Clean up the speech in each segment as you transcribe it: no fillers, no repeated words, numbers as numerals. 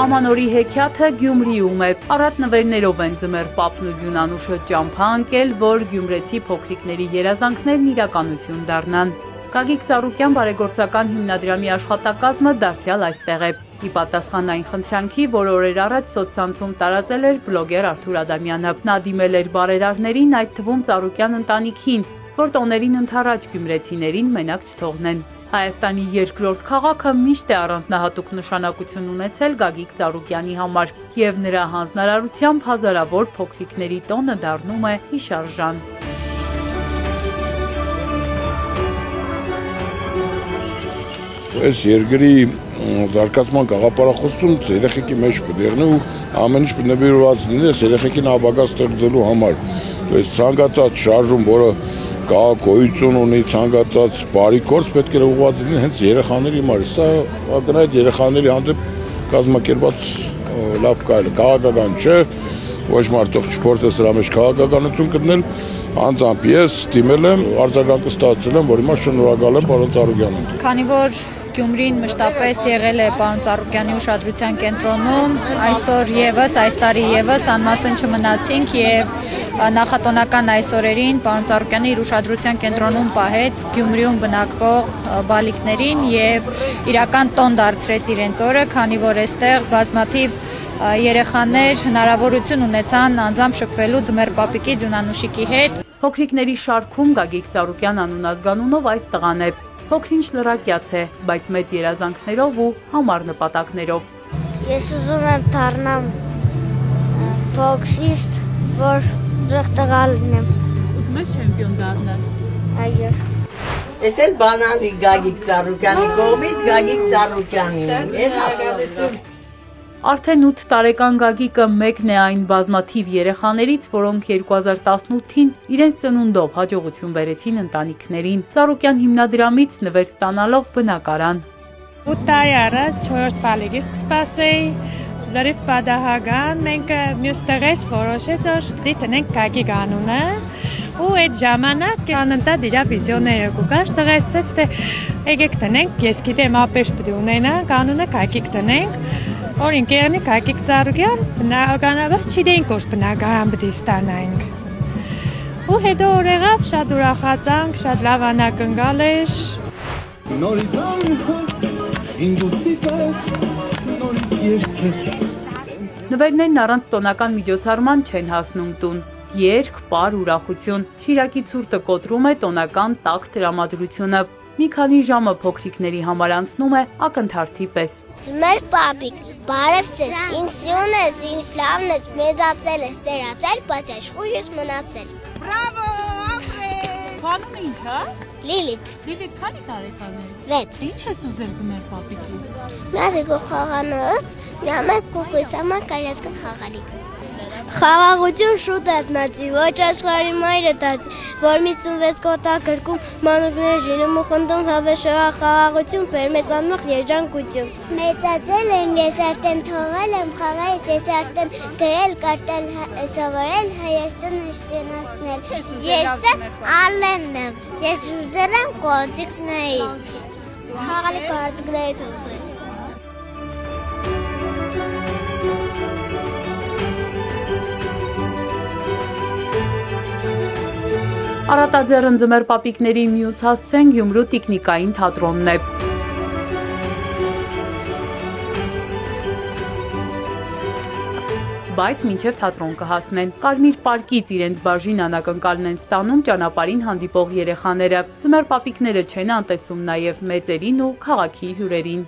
Ամանորի հեքիաթը Գյումրիում է։ Առատ նվերներով են Ձմեռ պապն ու Դյունանուշը ճամփա ընկել, որ գյումրեցի փոքրիկների երազանքներն իրականություն դառնան։ Գագիկ Ծառուկյան բարեգործական հիմնադրամի աշխատակազմը դարձյալ այստեղ է։ Ի պատասխան այն խնդրանքի, որ օրեր առաջ սոցցանցում տարածել էր բլոգեր Արթուր Ադամյանը։ Նա դիմել էր բարերարներին, այդ թվում Ծառուկյան ընտանիքին, որ տոներին ընդառաջ գյումրեցիներին մենակ չթողնեն։ Հայաստանի երկրորդ քաղաքը միշտ է առանձնահատուկ նշանակություն ունեցել Գագիկ Ծառուկյանի համար, եւ նրա հանձնարարությամբ հազարավոր փոքրիկների տոնը դառնում է հիշարժան։ Այս երկրի զարգացման գաղափարախոսում երեխեքի մեջ բդերնու ամեն ինչ նվիրված լինի երեխեքին ապագա ստեղծելու համար։ Ցանկացած շարժում, որը գոյություն ունի, ցանկացած բարի գործ պետք է ուղղված լինի հենց երեխաների համար։ Սա ակնհայտ երեխաների հանդեպ կազմակերպված լավ կայլ է, քաղաքական չէ, ոչ մարդող չփորձ է սրա մեջ քաղաքականություն գտնել, անձամբ ես դիմել եմ, արձագանքը ստացել եմ, որ հիմա շնորհակալ եմ պարոն Ծառուկյանին։ Քանի որ Գյումրին մշտապես եղել է պարոն Ծառուկյանի ուշադրության կենտրոնում, այսօր եւս, այս տարի եւս անմասն չմնացինք եւ նախատոնական այս օրերին պարոն Ծառուկյանը իր ուշադրության կենտրոնում պահեց Գյումրիում բնակվող բալիկներին եւ իրական տոն դարձրեց իրենց օրը, քանի որ այստեղ բազմաթիվ երեխաներ հնարավորություն ունեցան անձամբ շփվելու Ձմեռ պապիկի Դյունանուշիկի հետ։ Փոքրիկների շարքում Գագիկ Ծառուկյան անունազգանունով այս տղան է։ Փոքրինչ լրակյաց է, բայց մեծ երազանքներով ու համառ նպատակներով։ Ես ուզում եմ դառնամ բոքսիստ, որ ուժեղ տղա լինեմ։ Ուզում ես չեմպիոն դառնալ։ Այո։ Ես էլ բանալի Գագիկ Ծառուկյանի կողմից Գագիկ Ծառուկյանին։ Արդեն 8 տարեկան Գագիկը մեկն է այն բազմաթիվ երեխաներից, որոնք 2018-ին իրենց ծնունդով հաջողություն բերեցին ընտանիքներին։ Ծառուկյան հիմնադրամից նվեր ստանալով բնակարան։ 8 տարի առաջ 4 բալիկի սպասեի, լրիվ պատահական մենք մյուս տղես որոշեց, որ պիտի տնենք Գագիկ անունը, ու այդ ժամանակ անընդհատ իր վիդեոները կուկար, տղեսից թե եկեք տնենք, ես գիտեմ ապեր պիտի ունենանք, անունը Գագիկ տնենք, որ ինքերնի Գագիկ Ծառուկյան, բնականաբար չգիտեինք, որ բնակարան պիտի ստանանք։ Ու հետո օր եղավ, շատ ուրախացանք, շատ լավ անակնկալ էր։ Նվերներն առանց տոնական միջոցառման չեն հասնում տուն։ Երգ, պար, ուրախություն։ Շիրակի ցուրտը կոտրում է տոնական տաք տրամադրությունը։ Մի քանի ժամը փոքրիկների համար անցնում է ակնթարթի պես։ Ձմեռ պապիկ, բարև ձեզ, ինձ սիրուն ես, ինձ լավն ես, մեծացել ես, ծերացել, բայց աշխույժ ես մնացել։ Բրավո, ապրե։ Քանուն ինչ, հա? Լիլիթ։ Լիլիթ, քանի տարեկան ես։ 6։ Ինչ ես ուզել Ձմեռ պապիկից։ Մյա խաղանոց, մյա մեկ կուկույս, ամա կայասկը խաղալի։ Խաղաղություն շուտ ետնացի, ոչ աշխարհի մայրը տացի, որ մի 56 կոտա գրքում մանուկներ ժինում ու խնդում հավեշվա խաղաղություն, պերմեզ անմող երջանկություն։ Մեծացել եմ, ես արդեն թողել եմ խաղայս, ես արդեն գրել, կարտել, սովորել, Հայաստանը շենացնել։ Ես Ալենն եմ, ես ուզել եմ կոճիկներից, խաղալի կոճիկներից ուզել։ Առատաձեռն Ձմեռ պապիկների մյուս հասցեն Գյումրու տիկնիկային թատրոնն է։ Բայց մինչև թատրոն կհասնեն։ Կարմիր պարկից իրենց բաժին անակնկալն են ստանում ճանապարհին հանդիպող երեխաները։ Ձմեռ պապիկները չեն անտեսում նաև մեծերին ու քաղաքի հյուրերին։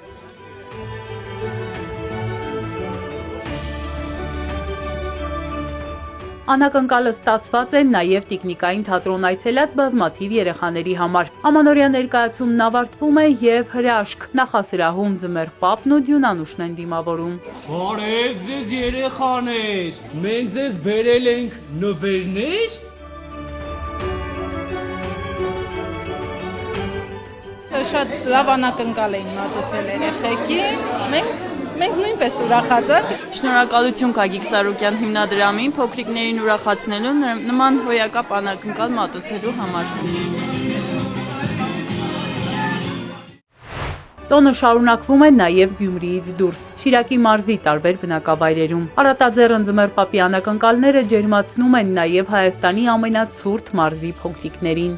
Անակնկալը ստացված է նաև տիկնիկային թատրոն այցելած բազմաթիվ երեխաների համար։ Ամանորյա ներկայացումն ավարտվում է եւ հրաշք նախասրահում Ձմեռ պապն ու Դյունանուշն են դիմավորում։ Բարև ձեզ երեխաներ, մենք ձեզ բերել ենք նվերներ։ Շատ լավ անակնկալ էին մատուցել երեխեքին, մենք նույնպես ուրախացանք։ Շնորհակալություն Գագիկ Ծառուկյան հիմնադրամին փոքրիկներին ուրախացնելու նման հոյակապ անակնկալ մատուցելու համար։ Տոնը շարունակվում է նաև Գյումրիից դուրս, Շիրակի մարզի տարբեր բնակավայրերում։ Արատաձեռն ձմեռ պապի անակնկալները ջերմացնում են նաև Հայաստանի ամենացուրտ մարզի փոքրիկներին։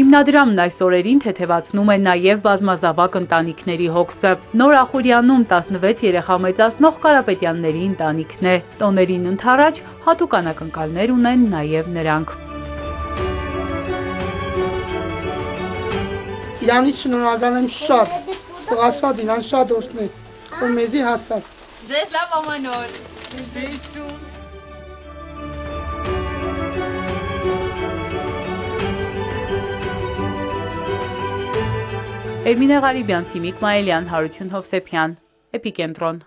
Հիմնադրամն այս օրերին թեթևացնում է նաև բազմազավակ ընտանիքների հոգսը։ Նոր Ախուրյանում 16 երեխա մեծացնող Կարապետյանների ընտանիքն է։ Տոներին ընդառաջ հատուկ անակնկալներ ունեն նաև նրանք։ Իրանից շնորհակալ եմ շատ, որ Աստված իրան շատ օգնել, որ մեզի հասավ։ Ձեզ լավ ամանոր։ Էրմինե Ղարիբյան, Սիմիկ Մայելյան, Հարություն Հովսեփյան, Էպիկենտրոն։